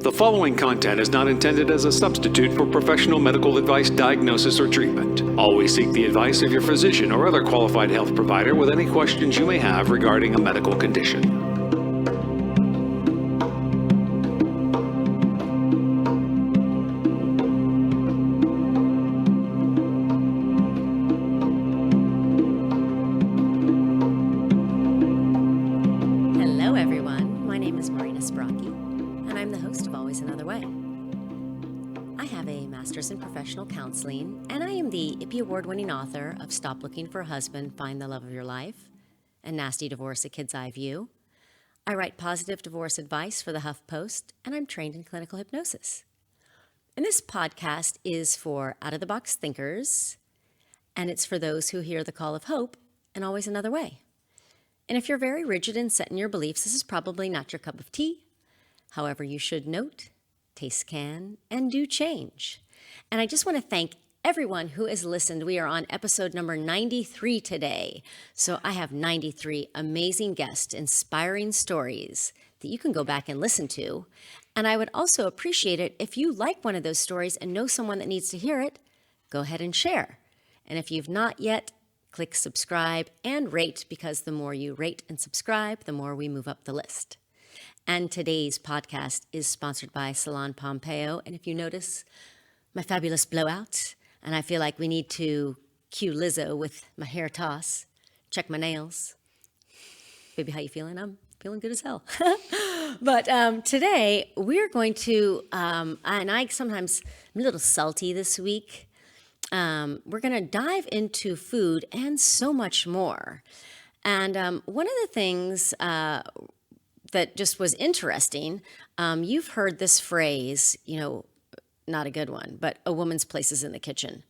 The following content is not intended as a substitute for professional medical advice, diagnosis, or treatment. Always seek the advice of your physician or other qualified health provider with any questions you may have regarding a medical condition. In professional counseling, and I am the IPPY award-winning author of Stop Looking for a Husband, Find the Love of Your Life, and Nasty Divorce, A Kid's Eye View. I write positive divorce advice for the HuffPost, and I'm trained in clinical hypnosis. And this podcast is for out-of-the-box thinkers, and it's for those who hear the call of hope and always another way. And if you're very rigid and set in your beliefs, this is probably not your cup of tea. However, you should note, taste can, and do change. And I just want to thank everyone who has listened. We are on episode number 93 today. So I have 93 amazing guests, inspiring stories that you can go back and listen to. And I would also appreciate it if you like one of those stories and know someone that needs to hear it, go ahead and share. And if you've not yet, click subscribe and rate, because the more you rate and subscribe, the more we move up the list. And today's podcast is sponsored by Salon Pompeo. And if you notice my fabulous blowout, and I feel like we need to cue Lizzo with my hair toss, check my nails. Baby, how you feeling? I'm feeling good as hell. But today we're going to, and I sometimes am a little salty this week. We're going to dive into food and so much more. And one of the things that just was interesting, you've heard this phrase, not a good one, but a woman's place is in the kitchen.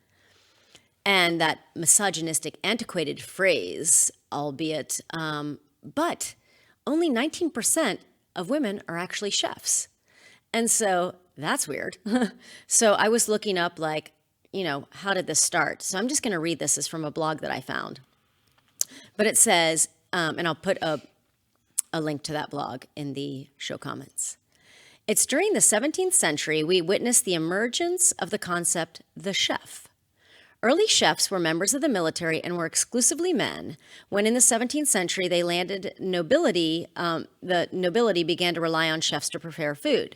And that misogynistic, antiquated phrase, albeit, but only 19% of women are actually chefs. And so that's weird. So I was looking up how did this start? So I'm just going to read this. It's from a blog that I found. But it says, and I'll put a link to that blog in the show comments. It's during the 17th century we witnessed the emergence of the concept, the chef. Early chefs were members of the military and were exclusively men. When in the 17th century they landed nobility, the nobility began to rely on chefs to prepare food.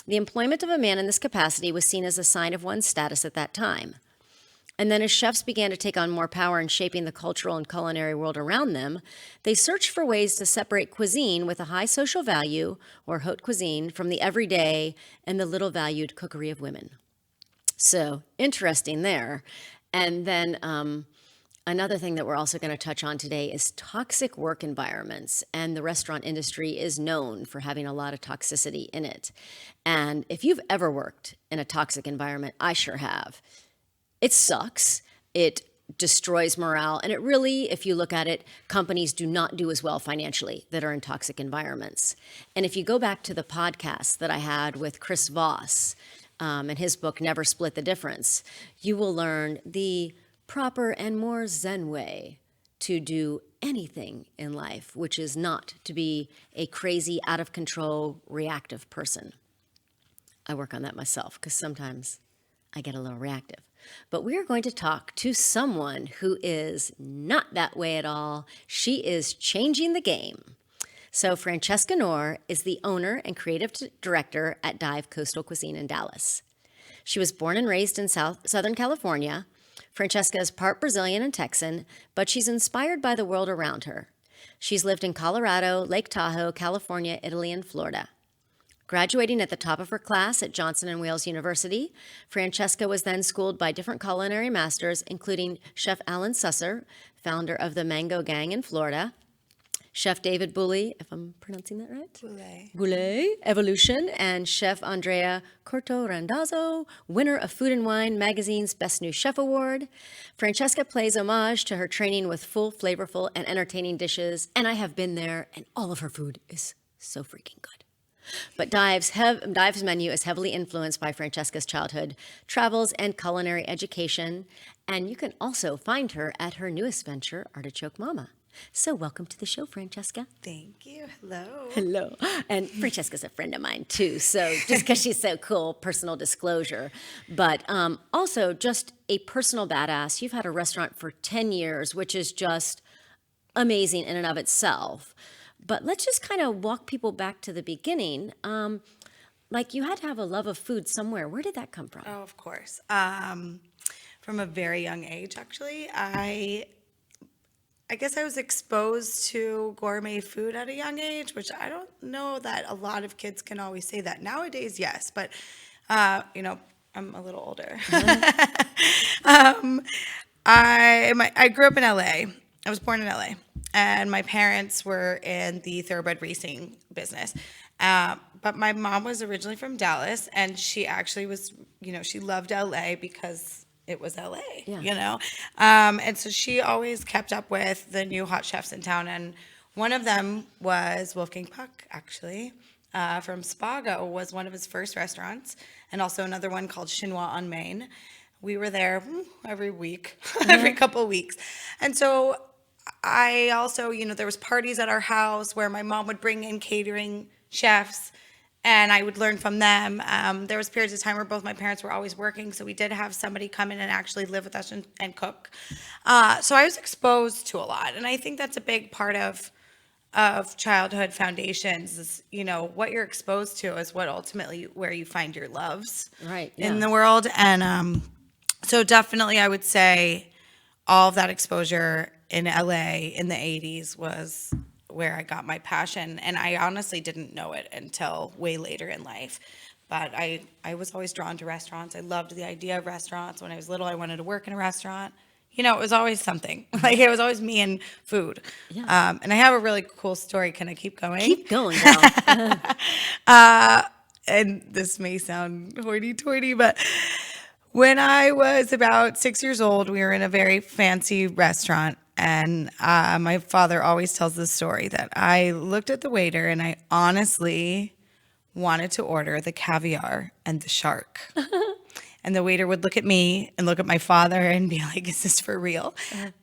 The employment of a man in this capacity was seen as a sign of one's status at that time. And then as chefs began to take on more power in shaping the cultural and culinary world around them, they searched for ways to separate cuisine with a high social value, or haute cuisine, from the everyday and the little valued cookery of women. So interesting there. And then another thing that we're also going to touch on today is toxic work environments. And the restaurant industry is known for having a lot of toxicity in it. And if you've ever worked in a toxic environment, I sure have. It sucks, it destroys morale, and it really, if you look at it, companies do not do as well financially that are in toxic environments. And if you go back to the podcast that I had with Chris Voss and his book, Never Split the Difference, you will learn the proper and more Zen way to do anything in life, which is not to be a crazy, out of control, reactive person. I work on that myself because sometimes I get a little reactive. But we are going to talk to someone who is not that way at all. She is changing the game. So Franchesca Nor is the owner and creative director at Dive Coastal Cuisine in Dallas. She was born and raised in Southern California. Francesca is part Brazilian and Texan, but she's inspired by the world around her. She's lived in Colorado, Lake Tahoe, California, Italy, and Florida. Graduating at the top of her class at Johnson & Wales University, Francesca was then schooled by different culinary masters, including Chef Alan Susser, founder of the Mango Gang in Florida, Chef David Bouley, if I'm pronouncing that right? Bouley, Evolution, and Chef Andrea Corto Randazzo, winner of Food & Wine magazine's Best New Chef Award. Francesca pays homage to her training with full, flavorful, and entertaining dishes, and I have been there, and all of her food is so freaking good. But Dive's menu is heavily influenced by Francesca's childhood travels and culinary education, and you can also find her at her newest venture, Artichoke Mama. So welcome to the show, Francesca. Thank you. Hello. Hello. And Francesca's a friend of mine, too, so just because she's so cool, personal disclosure. But also just a personal badass. You've had a restaurant for 10 years, which is just amazing in and of itself. But let's just kind of walk people back to the beginning. Like you had to have a love of food somewhere. Where did that come from? Oh, of course. From a very young age, actually. I guess I was exposed to gourmet food at a young age, which I don't know that a lot of kids can always say that. Nowadays, yes, but, I'm a little older. I grew up in LA. I was born in LA, and my parents were in the thoroughbred racing business. But my mom was originally from Dallas, and she actually was, she loved LA because it was LA, and so she always kept up with the new hot chefs in town, and one of them was Wolfgang Puck, actually, from Spago, was one of his first restaurants, and also another one called Chinois on Main. We were there every week, every couple of weeks, and so I also, there was parties at our house where my mom would bring in catering chefs, and I would learn from them. There was periods of time where both my parents were always working, so we did have somebody come in and actually live with us and cook. So I was exposed to a lot, and I think that's a big part of childhood foundations is, what you're exposed to is what ultimately where you find your loves in the world. And so definitely I would say all of that exposure in LA in the 80s was where I got my passion, and I honestly didn't know it until way later in life. But I was always drawn to restaurants. I loved the idea of restaurants. When I was little, I wanted to work in a restaurant. It was always something. Like, it was always me and food. Yeah. And I have a really cool story. Can I keep going? Keep going, girl. And this may sound hoity-toity, but when I was about 6 years old, we were in a very fancy restaurant. And my father always tells this story that I looked at the waiter and I honestly wanted to order the caviar and the shark. And the waiter would look at me and look at my father and be like, is this for real?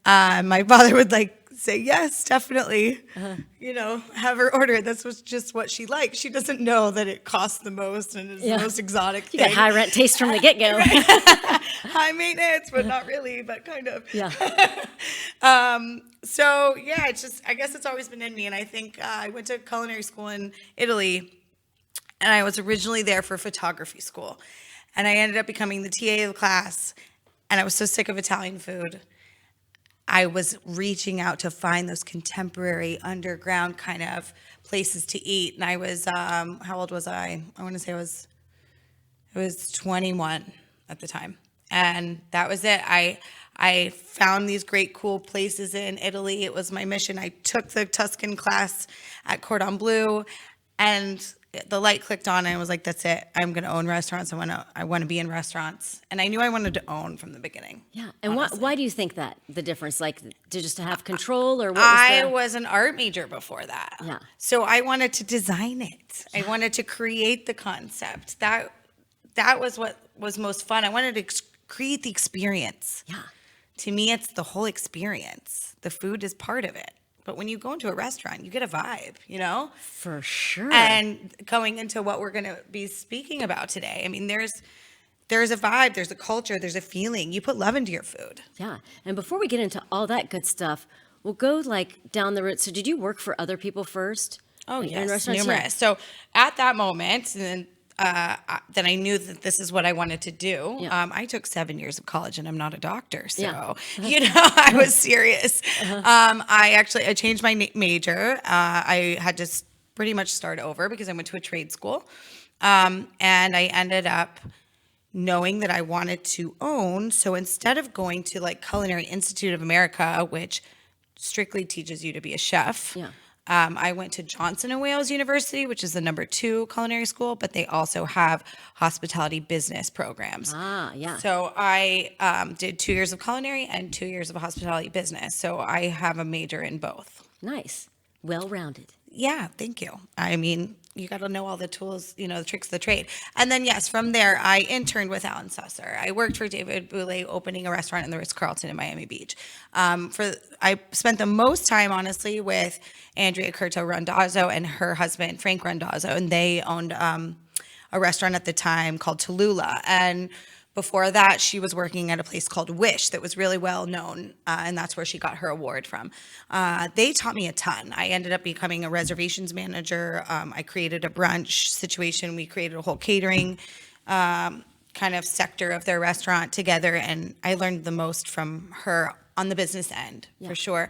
My father would say, yes, definitely, have her order it. That's just what she likes. She doesn't know that it costs the most and is the most exotic thing. You got high rent taste from the get-go. High maintenance, but not really, but kind of. Yeah. So yeah, I guess it's always been in me. And I think I went to culinary school in Italy, and I was originally there for photography school. And I ended up becoming the TA of the class, and I was so sick of Italian food. I was reaching out to find those contemporary underground kind of places to eat. And I was, how old was I? I want to say I was 21 at the time. And that was it. I found these great, cool places in Italy. It was my mission. I took the Tuscan class at Cordon Bleu, and the light clicked on, and I was like, that's it. I'm going to own restaurants. I want to be in restaurants. And I knew I wanted to own from the beginning. Yeah. And why do you think that, the difference? Like, to have control, or what I was an art major before that. Yeah. So I wanted to design it. Yeah. I wanted to create the concept. That was what was most fun. I wanted to create the experience. Yeah. To me, it's the whole experience. The food is part of it. But when you go into a restaurant, you get a vibe, For sure. And going into what we're going to be speaking about today, I mean, there's a vibe, there's a culture, there's a feeling. You put love into your food. Yeah. And before we get into all that good stuff, we'll go down the route. So did you work for other people first? Oh, in yes, restaurants? numerous. Yeah. So at that moment, and then I knew that this is what I wanted to do. Yeah. I took 7 years of college, and I'm not a doctor, so I was serious. I changed my major. I had to pretty much start over because I went to a trade school, and I ended up knowing that I wanted to own. So instead of going to Culinary Institute of America, which strictly teaches you to be a chef. Yeah. I went to Johnson & Wales University, which is the #2 culinary school, but they also have hospitality business programs. Ah, yeah. So I did 2 years of culinary and 2 years of hospitality business. So I have a major in both. Nice. Well-rounded. Yeah, thank you. I mean, you got to know all the tools, the tricks of the trade. And then, yes, from there, I interned with Alan Susser. I worked for David Boulay opening a restaurant in the Ritz-Carlton in Miami Beach. I spent the most time, honestly, with Andrea Curto Randazzo and her husband, Frank Randazzo, and they owned a restaurant at the time called Tallulah. And before that, she was working at a place called Wish that was really well known, and that's where she got her award from. They taught me a ton. I ended up becoming a reservations manager. I created a brunch situation. We created a whole catering kind of sector of their restaurant together, and I learned the most from her on the business end, for sure.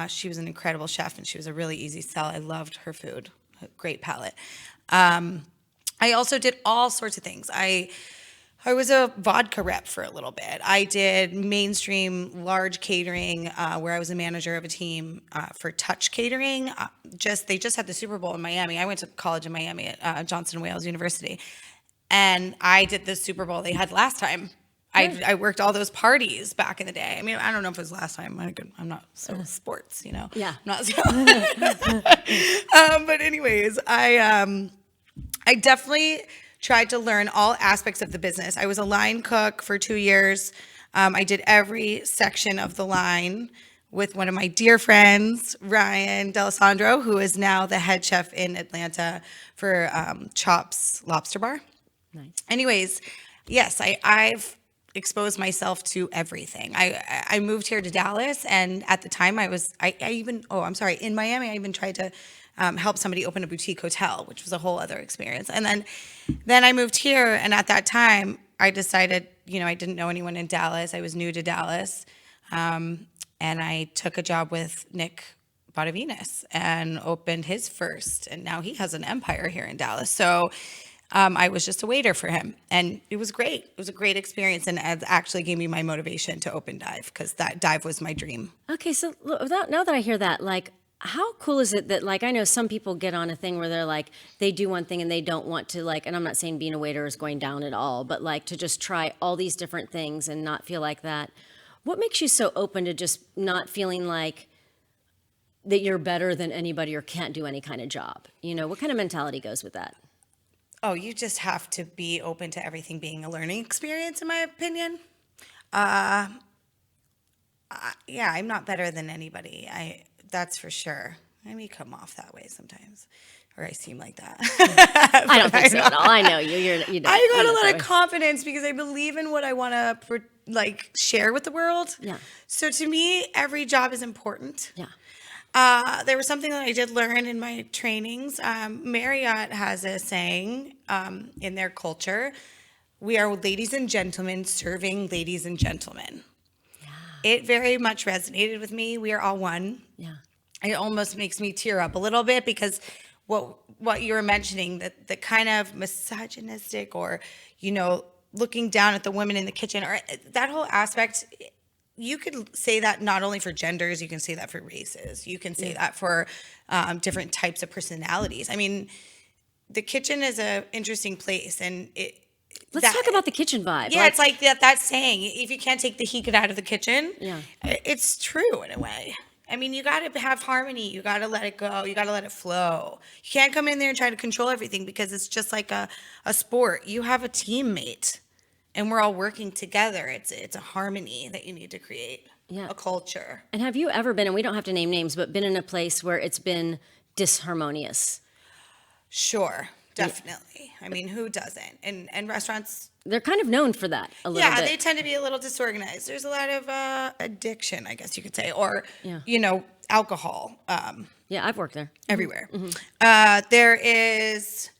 She was an incredible chef, and she was a really easy sell. I loved her food, great palate. I also did all sorts of things. I was a vodka rep for a little bit. I did mainstream large catering where I was a manager of a team for Touch Catering. They just had the Super Bowl in Miami. I went to college in Miami at Johnson Wales University, and I did the Super Bowl they had last time. I worked all those parties back in the day. I mean, I don't know if it was last time. I'm not so sports, Yeah. I'm not so. But anyways, I definitely tried to learn all aspects of the business. I was a line cook for 2 years. I did every section of the line with one of my dear friends, Ryan D'Alessandro, who is now the head chef in Atlanta for Chops Lobster Bar. Nice. Anyways, yes, I've exposed myself to everything. I moved here to Dallas, and at the time in Miami, I even tried to help somebody open a boutique hotel, which was a whole other experience. And then I moved here, and at that time, I decided, I didn't know anyone in Dallas. I was new to Dallas, and I took a job with Nick Bodavinas and opened his first, and now he has an empire here in Dallas. So I was just a waiter for him, and it was great. It was a great experience, and it actually gave me my motivation to open Dive, because that Dive was my dream. Okay, so now that I hear that, how cool is it that, I know some people get on a thing where they're they do one thing and they don't want to, and I'm not saying being a waiter is going down at all, but to just try all these different things and not feel like that. What makes you so open to just not feeling like that you're better than anybody or can't do any kind of job? What kind of mentality goes with that? Oh, you just have to be open to everything being a learning experience, in my opinion. Yeah, I'm not better than anybody. That's for sure. I may come off that way sometimes, or I seem like that. I don't think so at all. I know you. I got a lot of confidence because I believe in what I want to share with the world. Yeah. So to me, every job is important. Yeah. There was something that I did learn in my trainings. Marriott has a saying in their culture: "We are ladies and gentlemen serving ladies and gentlemen." It very much resonated with me. We are all one. Yeah. It almost makes me tear up a little bit, because what you were mentioning, that the kind of misogynistic or, looking down at the women in the kitchen, or that whole aspect, you could say that not only for genders, you can say that for races. You can say that for different types of personalities. I mean, the kitchen is an interesting place, and Let's talk about the kitchen vibe. Yeah, it's like that saying, if you can't take the heat out of the kitchen, yeah, it's true in a way. I mean, you got to have harmony. You got to let it go. You got to let it flow. You can't come in there and try to control everything, because it's just like a sport. You have a teammate, and we're all working together. It's a harmony that you need to create, a culture. And have you ever been, and we don't have to name names, but been in a place where it's been disharmonious? Sure. Definitely. I mean, who doesn't? And restaurants, they're kind of known for that a little bit. Yeah, they tend to be a little disorganized. There's a lot of addiction, I guess you could say, or, alcohol. Yeah, I've worked there. Everywhere. Mm-hmm. There is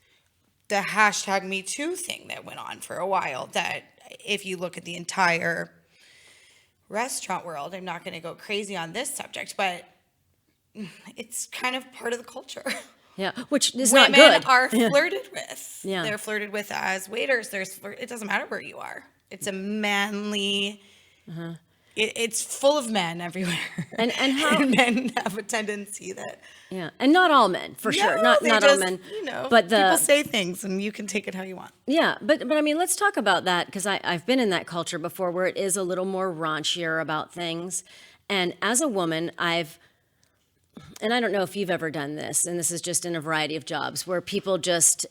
the hashtag Me Too thing that went on for a while, that if you look at the entire restaurant world, I'm not going to go crazy on this subject, but it's kind of part of the culture. Yeah, which is Women not good. are flirted with. Yeah. They're flirted with as waiters. It doesn't matter where you are. It's a manly. It's full of men everywhere. And how and men have a tendency that. Yeah, and not all men, for sure. Not all men. But people say things, and you can take it how you want. Yeah, but I mean, let's talk about that, because I've been in that culture before, where it is a little more raunchier about things. And as a woman, and I don't know if you've ever done this, and this is just in a variety of jobs, where people just,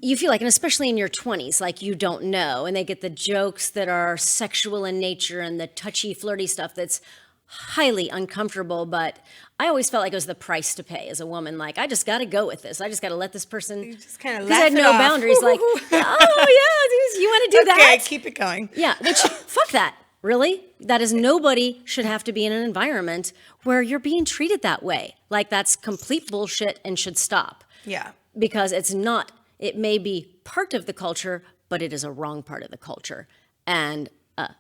you feel like, and especially in your 20s, like you don't know, and they get the jokes that are sexual in nature and the touchy, flirty stuff that's highly uncomfortable, but I always felt like it was the price to pay as a woman. Like, I just got to go with this. I just got to let this person, You just kind of because I had no boundaries. Like, oh yeah, you want to do that? Okay, keep it going. Yeah, which, fuck that. Really? That is, nobody should have to be in an environment where you're being treated that way. Like, that's complete bullshit and should stop. Yeah. Because it's not, it may be part of the culture, but it is a wrong part of the culture. And,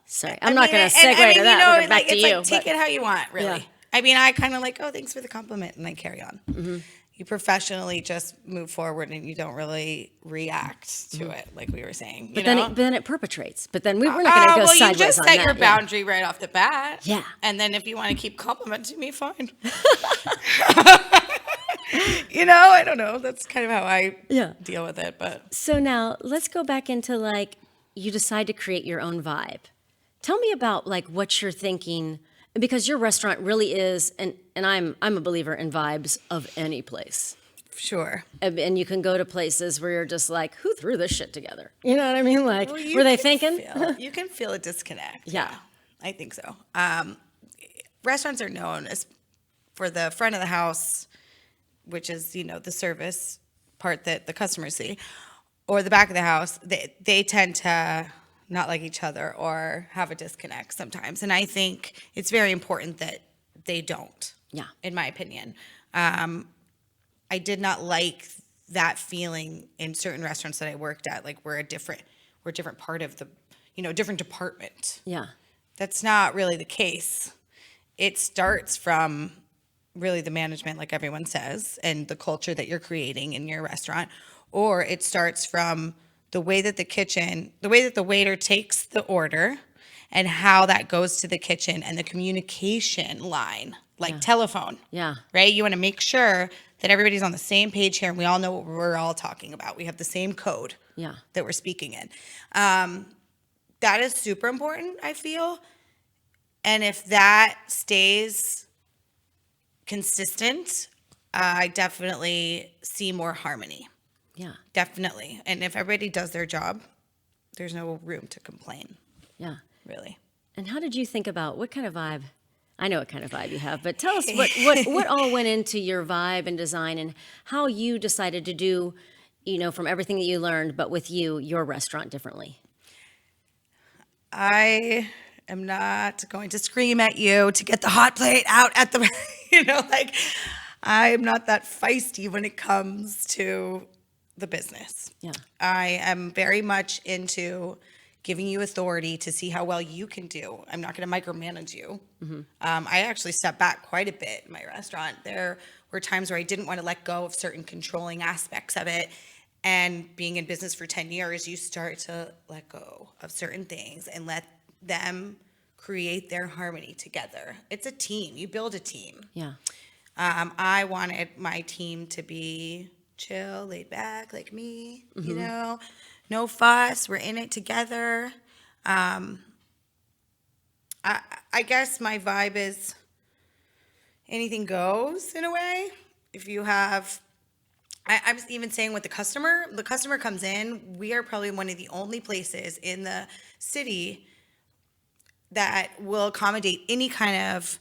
sorry, I'm not going to segue to that. We're back to you. Take it how you want, really. Yeah. I mean, I kind of like, oh, thanks for the compliment, and I carry on. Mm-hmm. You professionally just move forward, and you don't really react to it, like we were saying. But then it perpetrates. But then we're not going to go sideways on that. You just set your boundary right off the bat. Yeah. And then if you want to keep complimenting me, fine. I don't know. That's kind of how I deal with it. But so now let's go back into, like, you decide to create your own vibe. Tell me about, like, what you're thinking, because your restaurant really is, and I'm a believer in vibes of any place. Sure. And you can go to places where you're just like, who threw this shit together? You know what I mean? Like, were they thinking? You can feel a disconnect. Yeah. I think so. Restaurants are known as for the front of the house, which is, the service part that the customers see, or the back of the house. They tend to not like each other or have a disconnect sometimes. And I think it's very important that they don't. Yeah. In my opinion. I did not like that feeling in certain restaurants that I worked at. Like, we're a different part of the, different department. Yeah. That's not really the case. It starts from really the management, like everyone says, and the culture that you're creating in your restaurant, or it starts from the way that the waiter takes the order and how that goes to the kitchen and the communication line, like telephone. Yeah. Right? You want to make sure that everybody's on the same page here and we all know what we're all talking about. We have the same code that we're speaking in. That is super important, I feel. And if that stays consistent, I definitely see more harmony. Yeah. Definitely. And if everybody does their job, there's no room to complain. Yeah. Really. And how did you think about what kind of vibe? I know what kind of vibe you have, but tell us what all went into your vibe and design and how you decided to do, from everything that you learned, but with your restaurant differently. I am not going to scream at you to get the hot plate out at the, I'm not that feisty when it comes to the business. Yeah. I am very much into giving you authority to see how well you can do. I'm not going to micromanage you. Mm-hmm. I actually stepped back quite a bit in my restaurant. There were times where I didn't want to let go of certain controlling aspects of it. And being in business for 10 years, you start to let go of certain things and let them create their harmony together. It's a team. You build a team. Yeah. I wanted my team to be chill, laid back, like me, no fuss. We're in it together. I guess my vibe is anything goes in a way. If you have, I was even saying with the customer comes in, we are probably one of the only places in the city that will accommodate any kind of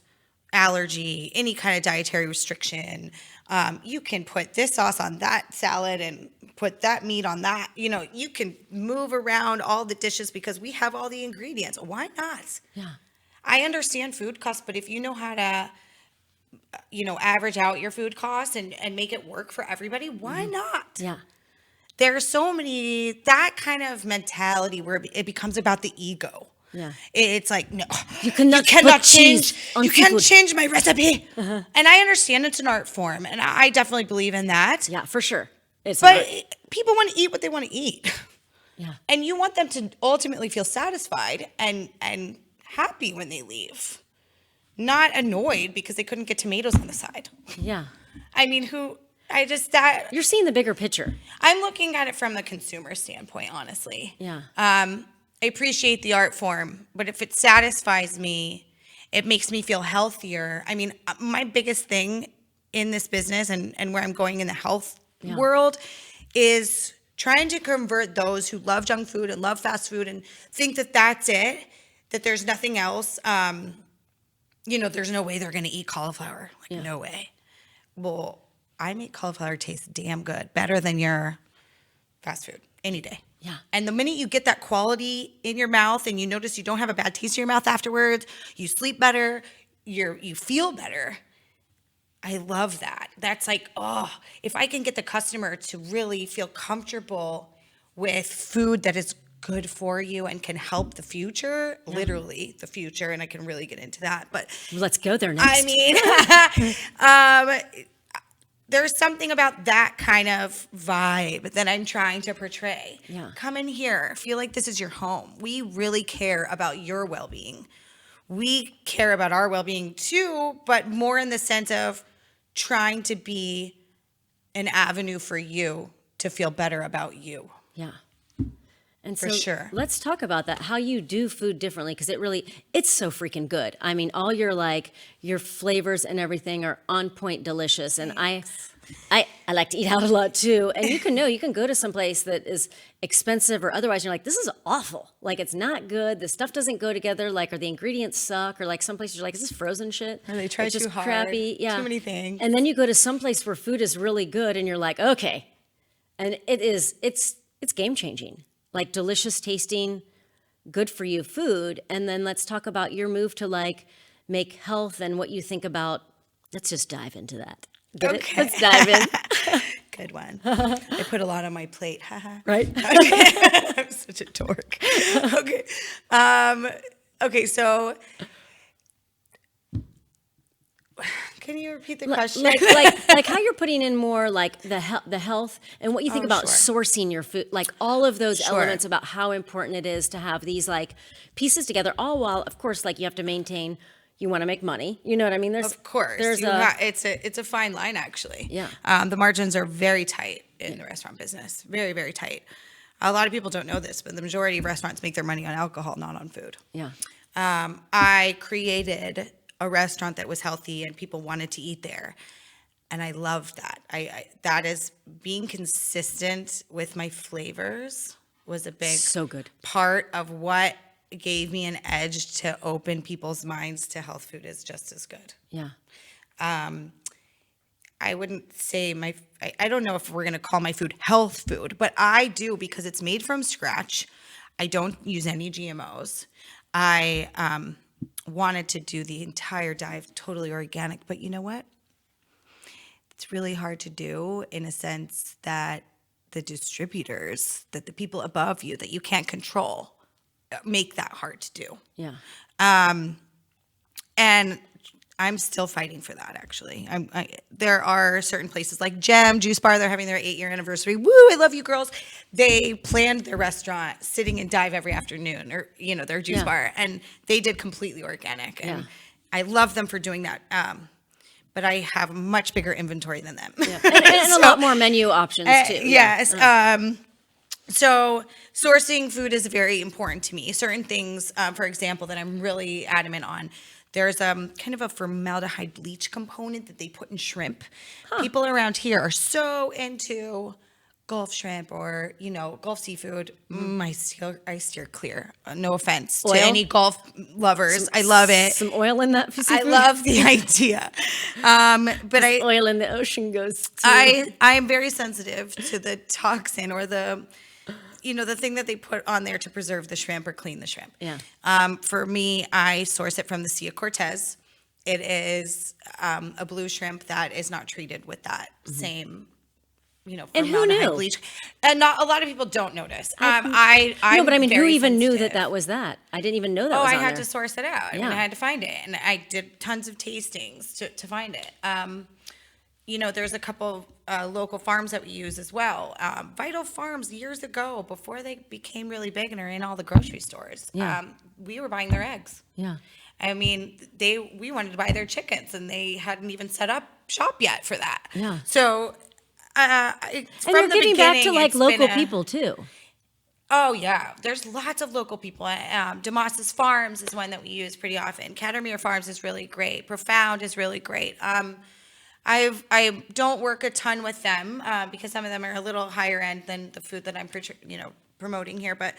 allergy, any kind of dietary restriction. You can put this sauce on that salad and put that meat on that. You can move around all the dishes because we have all the ingredients. Why not? Yeah. I understand food costs, but if you know how to, average out your food costs and make it work for everybody, why not? Yeah. There are so many, that kind of mentality where it becomes about the ego. Yeah. It's like, no, you cannot change. You can't change my recipe. Uh-huh. And I understand it's an art form, and I definitely believe in that. Yeah, for sure. But people want to eat what they want to eat. Yeah. And you want them to ultimately feel satisfied and happy when they leave. Not annoyed because they couldn't get tomatoes on the side. Yeah. I mean, you're seeing the bigger picture. I'm looking at it from the consumer standpoint, honestly. Yeah. I appreciate the art form, but if it satisfies me It makes me feel healthier. I mean, my biggest thing in this business and where I'm going in the health world is trying to convert those who love junk food and love fast food and think that that's it, that there's nothing else. There's no way they're going to eat cauliflower. Like, no way. Well, I make cauliflower taste damn good, better than your fast food any day. Yeah. And the minute you get that quality in your mouth and you notice you don't have a bad taste in your mouth afterwards, you sleep better, you feel better. I love that. That's like, if I can get the customer to really feel comfortable with food that is good for you and can help the future, literally the future, and I can really get into that. But let's go there next. I mean, there's something about that kind of vibe that I'm trying to portray. Yeah. Come in here. Feel like this is your home. We really care about your well-being. We care about our well-being too, but more in the sense of trying to be an avenue for you to feel better about you. Yeah. And for sure. Let's talk about that, how you do food differently, because it's so freaking good. I mean, all your flavors and everything are on point delicious. And I like to eat out a lot too. And you can go to some place that is expensive or otherwise, you're like, this is awful. Like, it's not good. The stuff doesn't go together. Like, or the ingredients suck. Or like some places you're like, is this frozen shit? Or they try it's too just hard. Crappy. Yeah. Too many things. And then you go to some place where food is really good and you're like, okay. And it's game changing. Like, delicious tasting, good for you food. And then let's talk about your move to like make health and what you think about. Let's just dive into that. Get it? Let's dive in. Good one. I put a lot on my plate. Right? Okay. I'm such a dork. Okay. Okay. So, can you repeat the question? Like how you're putting in more like the health and what you think about sourcing your food, like all of those elements about how important it is to have these like pieces together, all while, of course, like you have to maintain. You want to make money, you know what I mean? Of course, it's a fine line actually. Yeah. The margins are very tight in the restaurant business, very very tight. A lot of people don't know this, but the majority of restaurants make their money on alcohol, not on food. Yeah. I created a restaurant that was healthy and people wanted to eat there, and I loved that. That is being consistent with my flavors was a big part of what gave me an edge to open people's minds to health food is just as good. Yeah. I wouldn't say I don't know if we're going to call my food health food, but I do because it's made from scratch. I don't use any GMOs. I wanted to do the entire dive totally organic, but you know what? It's really hard to do in a sense that the distributors, that the people above you that you can't control, make that hard to do. Yeah. And I'm still fighting for that, actually. There are certain places like Gem, Juice Bar, they're having their 8-year anniversary. Woo, I love you girls. They planned their restaurant sitting in dive every afternoon, or, their juice bar. And they did completely organic. And I love them for doing that. But I have a much bigger inventory than them. Yeah. And a lot more menu options, too. Yes. So sourcing food is very important to me. Certain things, for example, that I'm really adamant on. There's kind of a formaldehyde bleach component that they put in shrimp. People around here are so into Gulf shrimp or, Gulf seafood. I steer clear. No offense to any Gulf lovers. I love it. Some oil in that seafood? I love the idea. But oil in the ocean goes too. I am very sensitive to the toxin or the thing that they put on there to preserve the shrimp or clean the shrimp. Yeah. For me, I source it from the Sea of Cortez. It is a blue shrimp that is not treated with that same, and who knew? Bleach. And not a lot of people don't notice. No, but I mean, who even knew that was that? I didn't even know that was on there. I had to source it out. I had to find it. And I did tons of tastings to find it. There's a couple local farms that we use as well. Vital Farms years ago, before they became really big and are in all the grocery stores, we were buying their eggs. Yeah. I mean, we wanted to buy their chickens, and they hadn't even set up shop yet for that. Yeah. So, and you're giving back to like local people too. Oh yeah, there's lots of local people. Demas's Farms is one that we use pretty often. Catermere Farms is really great. Profound is really great. I don't work a ton with them because some of them are a little higher end than the food that I'm promoting here, but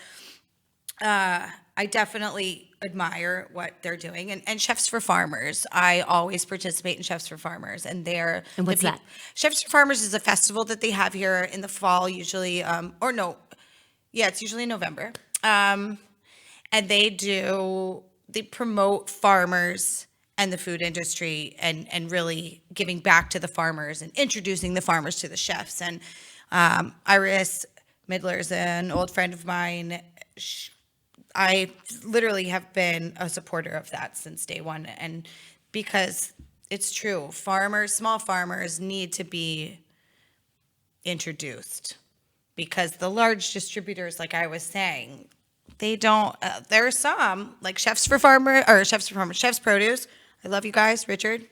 I definitely admire what they're doing. And Chefs for Farmers, I always participate in Chefs for Farmers, and they're And what's that? Chefs for Farmers is a festival that they have here in the fall, usually, it's usually in November. And they promote farmers and the food industry and really giving back to the farmers and introducing the farmers to the chefs. And Iris Midler's an old friend of mine. I literally have been a supporter of that since day one. And because it's true, small farmers need to be introduced, because the large distributors, like I was saying, they don't, there are some, like Chefs Produce. I love you guys, Richard.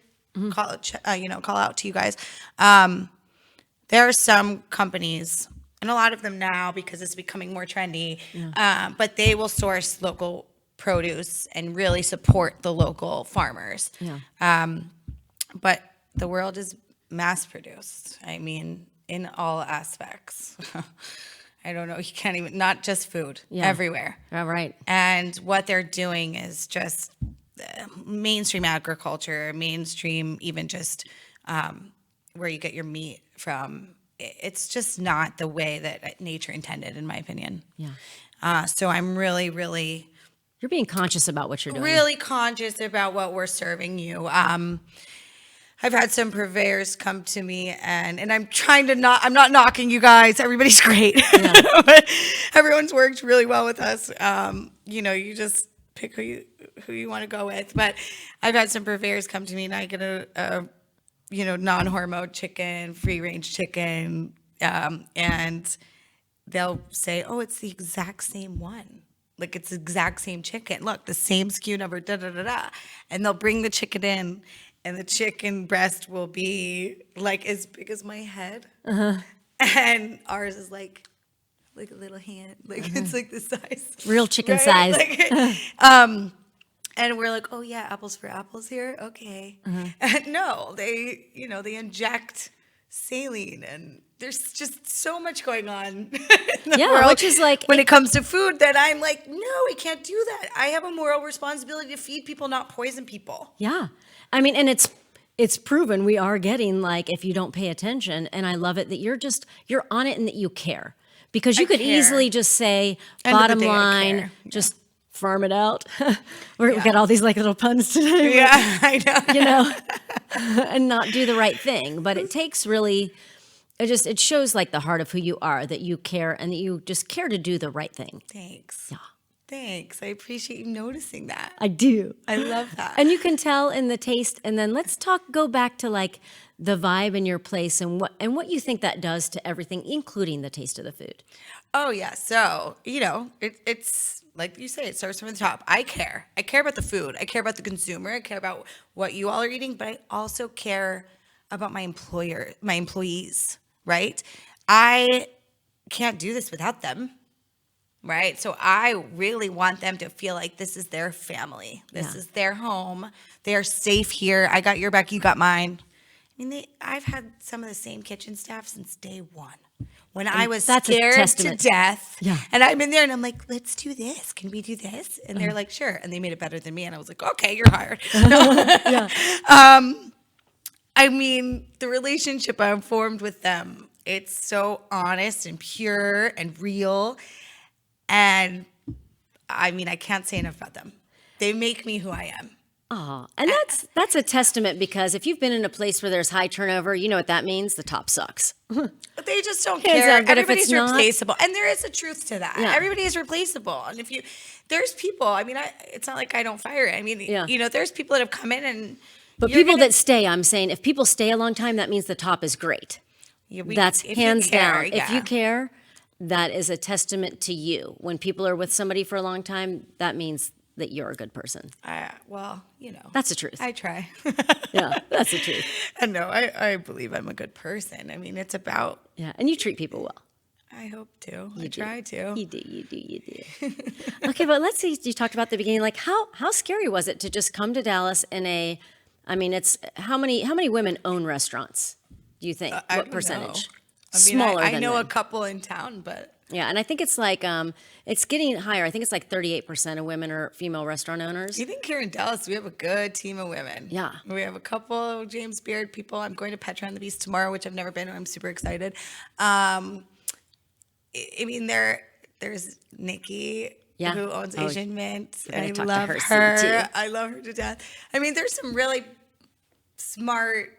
Call out to you guys. There are some companies, and a lot of them now because it's becoming more trendy, but they will source local produce and really support the local farmers. Yeah. But the world is mass produced. I mean, in all aspects. I don't know. You can't even, not just food, everywhere. All right. And what they're doing is just mainstream agriculture, mainstream, even just where you get your meat from. It's just not the way that nature intended, in my opinion. Yeah. So I'm really, really, You're being conscious about what you're doing. really conscious about what we're serving you. I've had some purveyors come to me and I'm trying to I'm not knocking you guys. Everybody's great. Yeah. But everyone's worked really well with us. You just pick who you want to go with. But I've had some purveyors come to me and I get a non-hormone chicken, free range chicken. And they'll say, oh, it's the exact same one. Like, it's the exact same chicken. Look, the same SKU number, da-da-da-da. And they'll bring the chicken in, and the chicken breast will be, like, as big as my head. Uh-huh. And ours is, like a little hand. Like, it's, like, the size. Real chicken right? size. Like, and we're like, oh, yeah, apples for apples here? Okay. Uh-huh. And no, they inject saline, and there's just so much going on in the world, which is like when it comes to food, that I'm like, no, we can't do that. I have a moral responsibility to feed people, not poison people. Yeah. I mean, and it's proven we are getting, like, if you don't pay attention, and I love it that you're on it and that you care, because you could easily just say, bottom line, just farm it out. We got all these, like, little puns today. Yeah, I know. And not do the right thing. But it takes really, it shows, like, the heart of who you are, that you care and that you just care to do the right thing. Thanks. Yeah. Thanks. I appreciate you noticing that. I do. I love that. And you can tell in the taste. And then let's go back to, like, the vibe in your place and what you think that does to everything, including the taste of the food. Oh, yeah. So, it's like you say, it starts from the top. I care. I care about the food. I care about the consumer. I care about what you all are eating, but I also care about my employees, right? I can't do this without them, right? So I really want them to feel like this is their family. This is their home. They are safe here. I got your back. You got mine. I mean, I've had some of the same kitchen staff since day one. When I was scared to death, and I'm in there and I'm like, let's do this. Can we do this? And they're like, sure. And they made it better than me. And I was like, okay, you're hired. I mean, the relationship I've formed with them, it's so honest and pure and real. And I mean, I can't say enough about them. They make me who I am. Oh, and that's a testament, because if you've been in a place where there's high turnover, you know what that means? The top sucks. They just don't Hands care. up, but Everybody's if it's replaceable. And there is a truth to that. Yeah. Everybody is replaceable. And there's people, I mean, it's not like I don't fire. I mean, there's people that have come in and. But people that stay, I'm saying, if people stay a long time, that means the top is great. That's hands down. If you care, that is a testament to you. When people are with somebody for a long time, that means that you're a good person. That's the truth. I try. Yeah, that's the truth. And no, I believe I'm a good person. I mean, it's about. Yeah, and you treat people well. I hope to. I try to. You do. Okay, but let's see. You talked about the beginning. Like, how scary was it to just come to Dallas it's how many women own restaurants? Do you think? I What don't percentage? know. I mean, Smaller I than know men. a couple in town, but Yeah, and I think it's like it's getting higher. I think it's like 38% of women are female restaurant owners. I think here in Dallas we have a good team of women. Yeah. We have a couple of James Beard people. I'm going to Petra on the Beast tomorrow, which I've never been. I'm super excited. I mean, there's Nikki, Yeah. who owns Oh, Asian Mint. better I talk to love her her. soon, too. I love her to death. I mean, there's some really smart,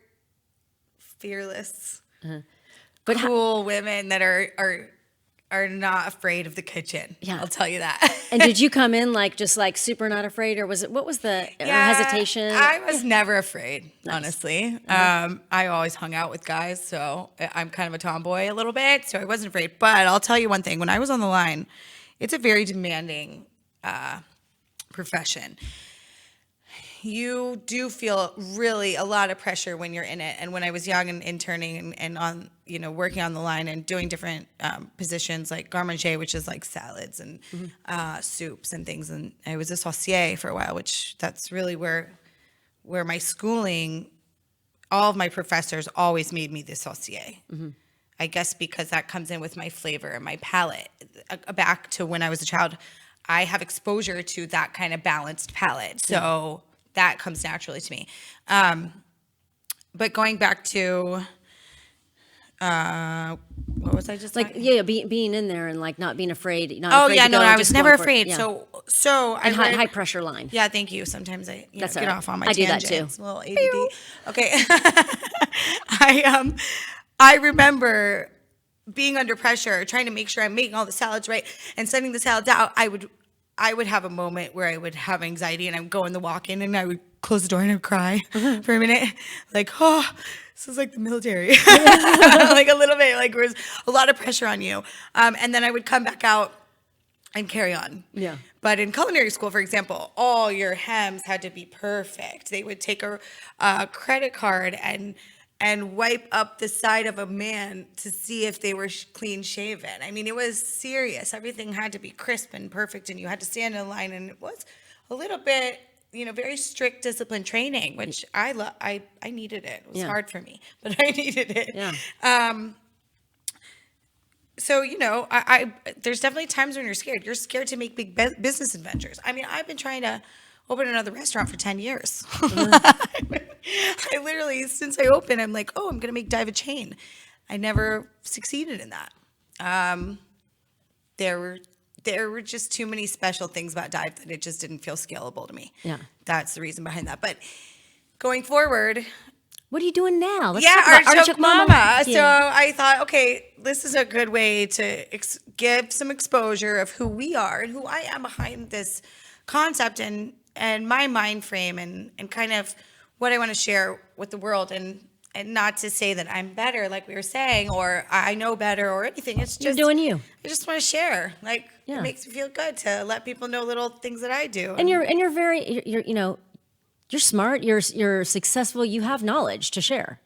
fearless, But cool women that are not afraid of the kitchen. Yeah. I'll tell you that. And did you come in like just like super not afraid, or what was the hesitation? I was never afraid, honestly. I always hung out with guys, so I'm kind of a tomboy a little bit, so I wasn't afraid. But I'll tell you one thing: when I was on the line, it's a very demanding profession. You do feel really a lot of pressure when you're in it. And when I was young and interning and on, working on the line and doing different positions like garde-manger, which is like salads and soups and things. And I was a saucier for a while, which that's really where my schooling, all of my professors always made me the saucier. I guess because that comes in with my flavor and my palate. Back to when I was a child, I have exposure to that kind of balanced palate. So that comes naturally to me. But going back to, what was I just like talking? being in there and like not being afraid. I was never afraid. Yeah. So and I read, high pressure line. Yeah, thank you. Sometimes I That's get all right. off on my I do that tangents. too. A little ADD. Okay. I remember being under pressure, trying to make sure I'm making all the salads right and sending the salads out. I would have a moment where I would have anxiety and I would go in the walk-in and I would close the door and I would cry for a minute. Like, oh, this is like the military. Like a little bit, like there was a lot of pressure on you. And then I would come back out and carry on. Yeah. But in culinary school, for example, all your hems had to be perfect. They would take a credit card and wipe up the side of a man to see if they were clean shaven. I mean, it was serious. Everything had to be crisp and perfect, and you had to stand in a line. And it was a little bit, very strict discipline training, which I needed it. It was hard for me, but I needed it. Yeah. So, I there's definitely times when you're scared. You're scared to make big business adventures. I mean, I've been trying to open another restaurant for 10 years. I literally, since I opened, I'm like, I'm going to make Dive a chain. I never succeeded in that. There were just too many special things about Dive that it just didn't feel scalable to me. Yeah. That's the reason behind that. But going forward, What are you doing now? Let's talk about Artichoke Mama. Yeah. So I thought, okay, this is a good way to give some exposure of who we are and who I am behind this concept and my mind frame and kind of what I want to share with the world and not to say that I'm better, like we were saying, or I know better or anything. It's just You're doing you. I just want to share. Like Yeah. it makes me feel good to let people know little things that I do. And you're very you're smart. You're successful. You have knowledge to share.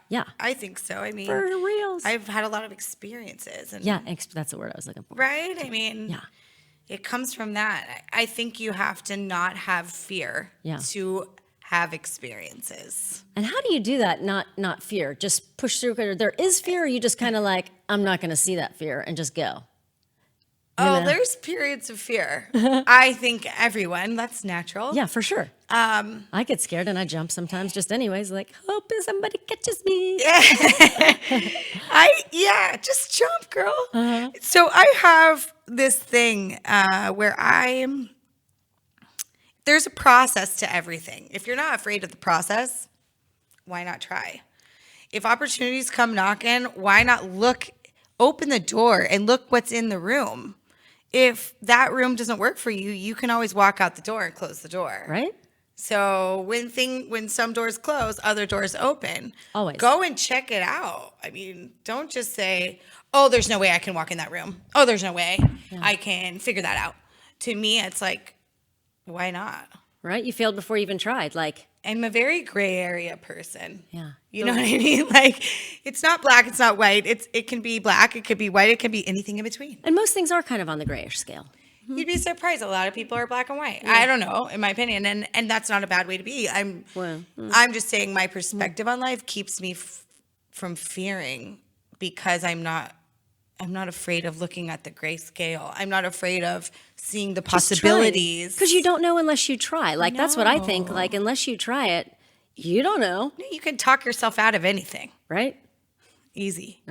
Yeah. I think so. I mean, For reals. I've had a lot of experiences. And, Yeah, that's the word I was looking for. Right? I mean, Yeah. it comes from that. I think you have to not have fear to have experiences. And how do you do that? Not fear. Just push through. There is fear. Or you just kind of like, I'm not going to see that fear and just go. There's periods of fear. I think everyone. That's natural. Yeah, for sure. I get scared and I jump sometimes. Just anyways, like hope somebody catches me. Just jump, girl. So I have this thing where there's a process to everything. If you're not afraid of the process, why not try? If opportunities come knocking, why not open the door and look what's in the room? If that room doesn't work for you, you can always walk out the door and close the door. Right? So when some doors close, other doors open. Always. Go and check it out. I mean, don't just say, oh, there's no way I can walk in that room. Oh, there's no way I can figure that out. To me, it's like, why not? right? You failed before you even tried. Like, I'm a very gray area person. yeah. You know what I mean? Like, it's not black, it's not white. It can be black, it could be white, it can be anything in between. And most things are kind of on the grayish scale. You'd be surprised. A lot of people are black and white. I don't know, in my opinion, and that's not a bad way to be. I'm just saying my perspective on life keeps me from fearing, because I'm not afraid of looking at the gray scale. I'm not afraid of seeing the possibilities. Because you don't know unless you try. Like, that's what I think. Like, unless you try it, you don't know. You can talk yourself out of anything. Right? Easy.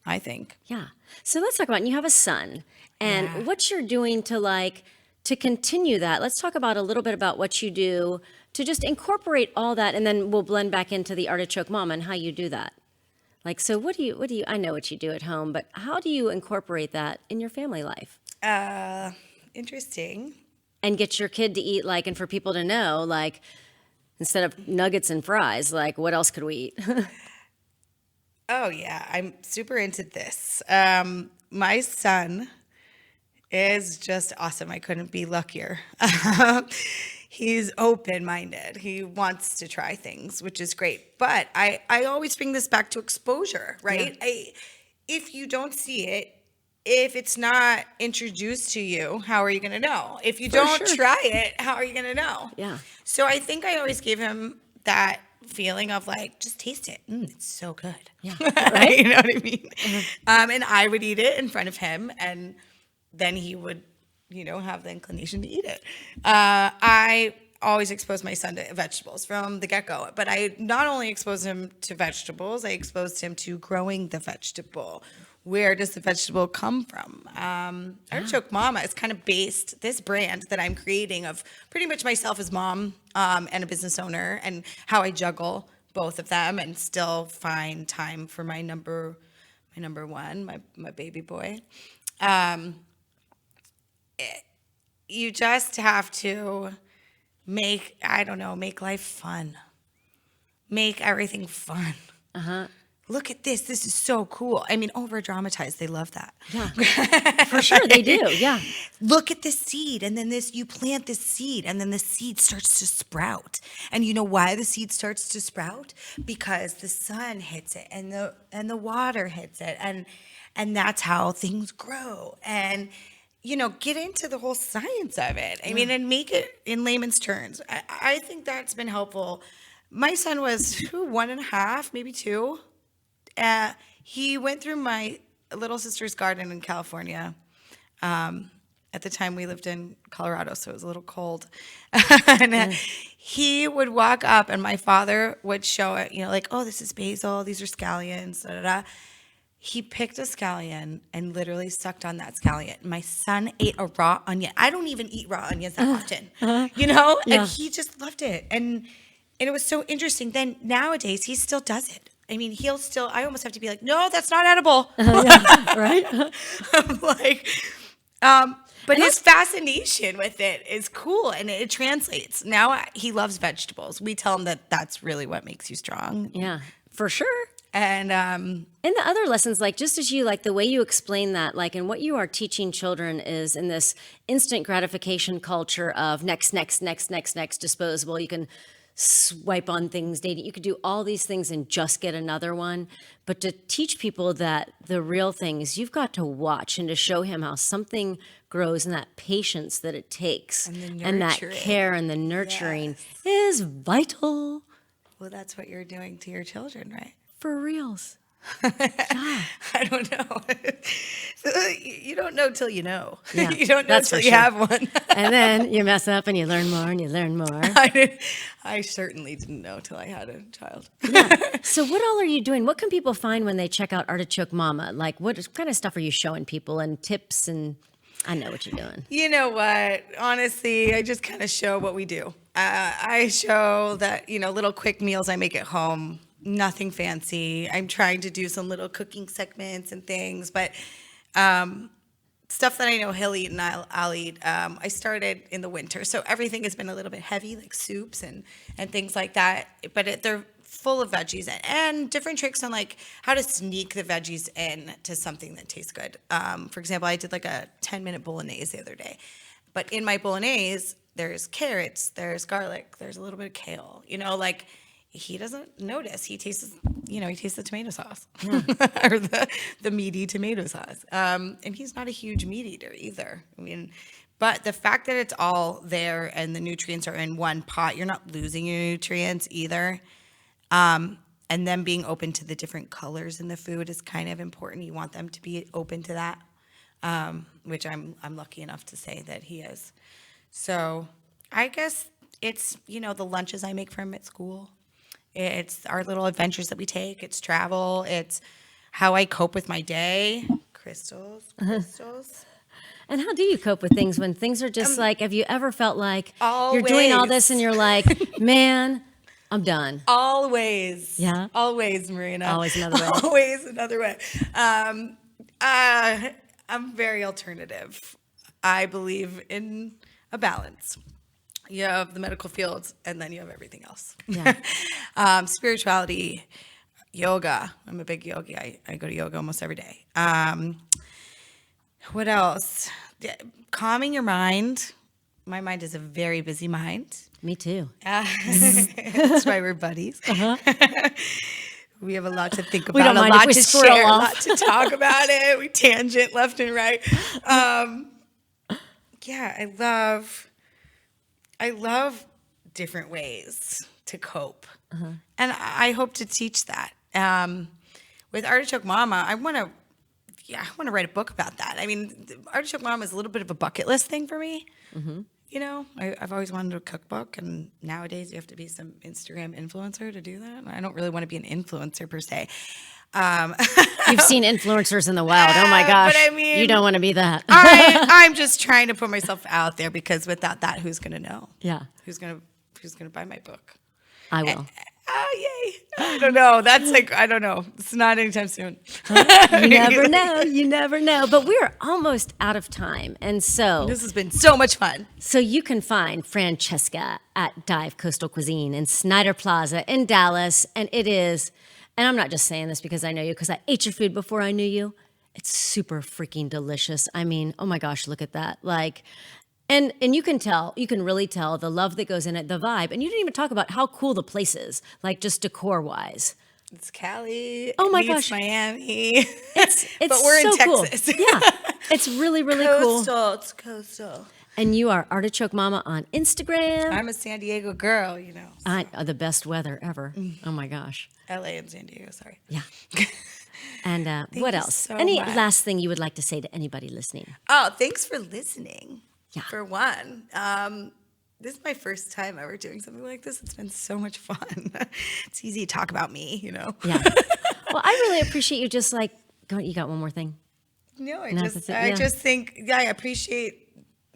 I think. Yeah. So let's talk about, and you have a son, and what you're doing to continue that. Let's talk about a little bit about what you do to just incorporate all that, and then we'll blend back into the Artichoke Mama and how you do that. Like, so what do you, I know what you do at home, but how do you incorporate that in your family life? Interesting. And get your kid to eat, like, and for people to know, like, instead of nuggets and fries, like, what else could we eat? Oh, yeah. I'm super into this. My son is just awesome. I couldn't be luckier. He's open-minded. He wants to try things, which is great. But I always bring this back to exposure, right? Yeah. If you don't see it, if it's not introduced to you, how are you going to know? If you don't try it, how are you going to know? Yeah. So I think I always gave him that feeling of like, just taste it. It's so good. Yeah. Right? You know what I mean? And I would eat it in front of him, and then he would, have the inclination to eat it. I always expose my son to vegetables from the get-go, but I not only expose him to vegetables, I exposed him to growing the vegetable. Where does the vegetable come from? Artichoke Mama is kind of based, this brand that I'm creating, of pretty much myself as mom and a business owner, and how I juggle both of them and still find time for my number one, my baby boy. You just have to make life fun. Make everything fun. Look at this. This is so cool. I mean, over dramatized. They love that. Yeah, for sure. They do. Yeah. Look at this seed. And then you plant this seed, and then the seed starts to sprout. And you know why the seed starts to sprout? Because the sun hits it and the water hits it. And that's how things grow. And, get into the whole science of it. I mean, and make it in layman's terms. I think that's been helpful. My son was 1.5, maybe 2. He went through my little sister's garden in California. At the time we lived in Colorado, so it was a little cold. And he would walk up, and my father would show it, like, oh, this is basil, these are scallions, da, da, da. He picked a scallion and literally sucked on that scallion. My son ate a raw onion. I don't even eat raw onions that often, Yeah. And he just loved it. And it was so interesting. Then nowadays, he still does it. I mean, I almost have to be like, no, that's not edible. Right? I'm like, but his fascination with it is cool, and it translates. Now he loves vegetables. We tell him that that's really what makes you strong. Yeah, for sure. And the other lessons, like, just as you, like, the way you explain that, like, and what you are teaching children is in this instant gratification culture of next, disposable. You can swipe on things, dating. You could do all these things and just get another one. But to teach people that the real thing is you've got to watch, and to show him how something grows, and that patience that it takes, and that care and the nurturing is vital. Well, that's what you're doing to your children, right? For reals. I don't know. You don't know till you know. Yeah, you don't know till you have one. And then you mess up and you learn more and you learn more. I certainly didn't know till I had a child. Yeah. So what all are you doing? What can people find when they check out Artichoke Mama? Like, what kind of stuff are you showing people, and tips? And I know what you're doing. You know what? Honestly, I just kind of show what we do. I show that, little quick meals I make at home. Nothing fancy. I'm trying to do some little cooking segments and things, but stuff that I know he'll eat and I'll eat. I started in the winter, so everything has been a little bit heavy, like soups and things like that. But they're full of veggies and different tricks on like how to sneak the veggies in to something that tastes good. For example, I did like a 10-minute bolognese the other day, but in my bolognese, there's carrots, there's garlic, there's a little bit of kale, like he doesn't notice. He tastes, he tastes the tomato sauce or the meaty tomato sauce. And he's not a huge meat eater either. I mean, but the fact that it's all there and the nutrients are in one pot, you're not losing your nutrients either. And then being open to the different colors in the food is kind of important. You want them to be open to that, which I'm lucky enough to say that he is. So I guess it's, the lunches I make for him at school. It's our little adventures that we take. It's travel. It's how I cope with my day. Crystals. And how do you cope with things when things are just like, have you ever felt like always. You're doing all this and you're like, man, I'm done. Always. Yeah. Always, Marina. Always another way. Always another way. I'm very alternative. I believe in a balance. You have the medical field, and then you have everything else. Yeah. Spirituality, yoga. I'm a big yogi. I go to yoga almost every day. What else? Calming your mind. My mind is a very busy mind. Me too. That's why we're buddies. We have a lot to think about, We don't mind a lot if we to squirrel share, off. a lot to talk about it. We tangent left and right. Yeah, I love different ways to cope. And I hope to teach that. With Artichoke Mama, I want to write a book about that. I mean, Artichoke Mama is a little bit of a bucket list thing for me. Mm-hmm. I've always wanted a cookbook, and nowadays you have to be some Instagram influencer to do that. I don't really want to be an influencer per se. You've seen influencers in the wild. Oh my gosh. But I mean, you don't want to be that. I'm just trying to put myself out there, because without that, who's going to know? Yeah. Who's going to buy my book? I will. Oh, yay. I don't know. That's I don't know. It's not anytime soon. You never know. You never know. But we're almost out of time. And so This has been so much fun. So you can find Francesca at Dive Coastal Cuisine in Snyder Plaza in Dallas. And it is, and I'm not just saying this because I know you, because I ate your food before I knew you. It's super freaking delicious. I mean, oh my gosh, look at that. And you can really tell the love that goes in it, the vibe. And you didn't even talk about how cool the place is, like just decor-wise. It's Cali. Oh my It's gosh. Miami. It's but we're so in Texas. Cool. Yeah, it's really, really Coastal. cool. It's coastal. And you are Artichoke Mama on Instagram. I'm a San Diego girl, The best weather ever. Oh my gosh. LA and San Diego, sorry. Yeah. And what you else? so Any much. last thing you would like to say to anybody listening? Oh, thanks for listening. Yeah. For one. This is my first time ever doing something like this. It's been so much fun. It's easy to talk about me, Yeah. Well, I really appreciate you just you got one more thing? No, I that's just it, yeah. just think I appreciate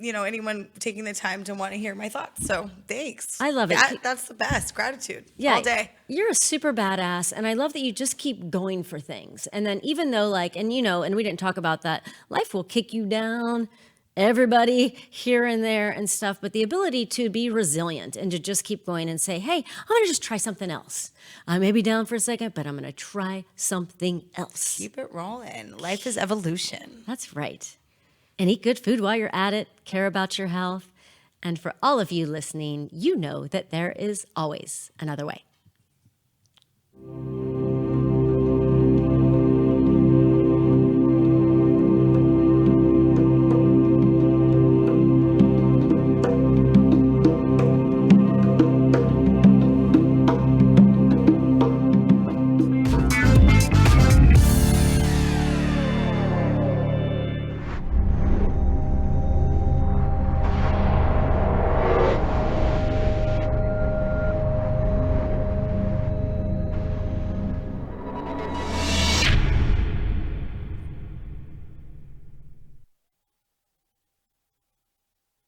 anyone taking the time to want to hear my thoughts. So thanks. I love it. That's the best. Gratitude. Yeah, All day. You're a super badass, and I love that you just keep going for things. And then even though and we didn't talk about that, life will kick you down, everybody here and there and stuff, but the ability to be resilient and to just keep going and say, hey, I'm going to just try something else. I may be down for a second, but I'm going to try something else. Keep it rolling. Life is evolution. That's right. And eat good food while you're at it. Care about your health. And for all of you listening, you know that there is always another way.